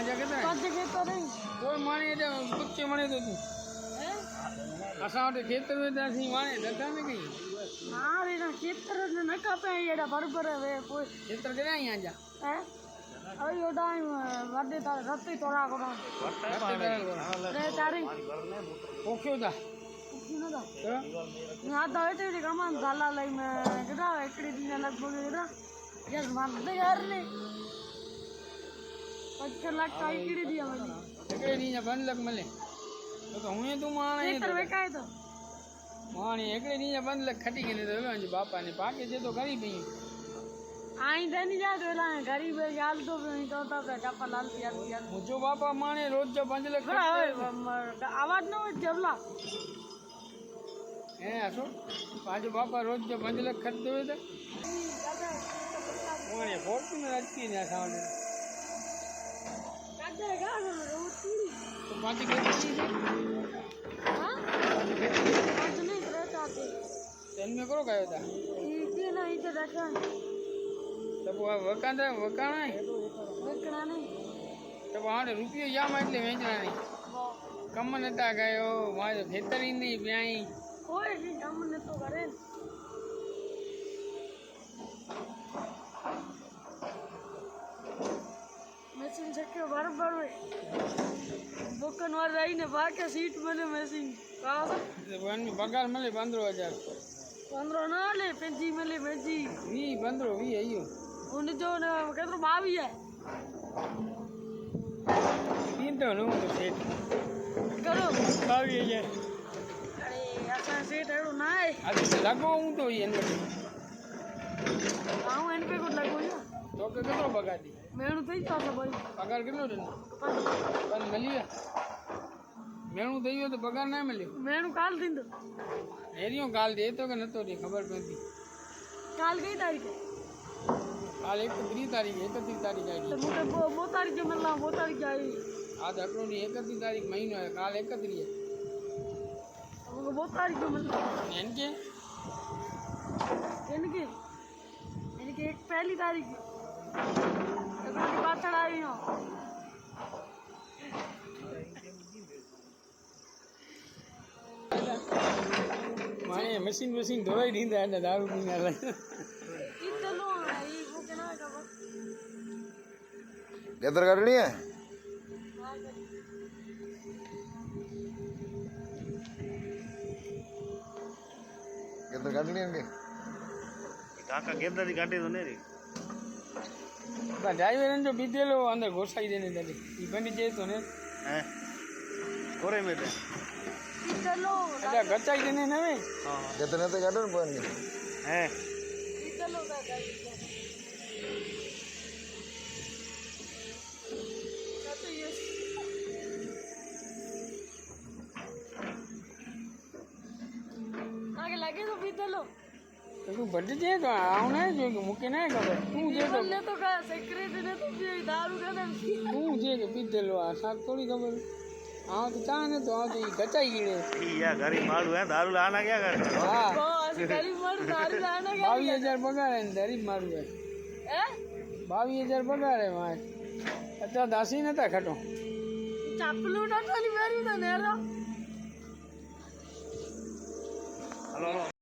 પાંજા કેતા પાંજે ખેતર નહીં કોઈ માણે એટલે કુચ્ચે મળે તો તું હે અસાં વટે ખેતર में ત્યાંથી માણે નતા ને કઈ મારે ના ખેતર ને નકા પે એડા બરોબર હવે કોઈ ખેતર કે અહીંયા જા હે અયો ડાઈ વાડે તારે રત્તી તોરા કરો રે તારી ઓખ્યો તા કિનો દા ના દા તે કમાન ઝાલા લઈ મે કીધા એકડી દિને લગભગ કીધા યાર માનદે યાર ને 5 લાખ કાઈ કીડી દિયા મને એકડી દિને 5 લાખ મળે તો હું તું માણે ખેતર વેકાય તો માણી એકડી દિને 5 લાખ ખટી ગઈ તો હવે બાપા ને પાકે છે તો કરી પઈ आई देनी जा तो ला गरीब याल तो नहीं तो चापा लाल यार मुझो बापा माने रोज जो 5 लाख आवाज न हो जबला है असो पाजो बापा रोज जो 5 लाख खर्च देवे तो मोने फॉर्च्यूनर अटकी ने सामने काटे गा रोज पूरी तो पाटी के हां आज नहीं रहता थे तन में करो गयो था ये ना इधर रखा तब वकांदा वकाणा वेकणा नहीं तब आने रुपये याम એટલે વેચણા નહીં કમ નતા ગયો મારે ખેતરી નહીં બ્યાઈ કોઈ નહીં કામ ન તો કરે મશીન છક્યો બરાબર દુકાન વાળા આવીને બાકે સીટ મળે મશીન કાવા વન પગાર મળે 15000 15 ના લે પેજી મળે પેજી 20 15 20 આયો उन जो न केतरो 22 है तीन तो नो तो सेट करो 22000 अरे ऐसा सेट है ना है आज लगो हूं तो ये ने हां एन पे को लगो ना तो के केतरो पगार दी मेणु થઈ જાતો ભાઈ पगार કેટલો દે પણ મળી મેણું દઈયો તો પગાર ના મળ્યો મેણુ કાલ દીંદો એરિયો કાલ દે તો કે નતો દે ખબર પડતી કાલ કઈ તારીખ કાલ 31 તારીખ 31 તારીખ આવી तो मुझे वो तारीख के मिलना वो तारीख आई आज अकड़ो नी 31 तारीख महीनो है काल 31 है मुझे वो तारीख को मिलना इनके इनके एक पहली तारीख अगर की बात चढ़ाई हो माने मशीन धोई दींदा है दारू पीना ला इतनो ये वो केना का लेदर काटनी है लेदर काटनी है इनके काका केदर दी काटे तो नहीं रे ड्राइवर ने जो बीतेलो अंदर घोसाई देने दे ई बंदी जे तो ने हैं कोरे में थे इतनो अच्छा गचाई देने ने वे हां कितने तो काटो ना पानी हैं इतनो का गाड़ी तो ये आगे लगे तो बीतलो तो तू बड़ जे तो आउने जो मुके ना खबर तू जे तो ने तो का सेक्रेटरी ने तो भी दारू का तू जे के बीतेलो आ साथ थोड़ी खबर हां तो चाने तो आ तो गचाई गिरे या गरीब मालू है दारू लाना क्या कर हां बस गरीब मर दारू लाना क्या 22000 पगार है गरीब मारू है हैं 22000 पगार है मार अच्छा दासी नता खटो चप्पल उठा तो नहीं मेरी तो नेरा हेलो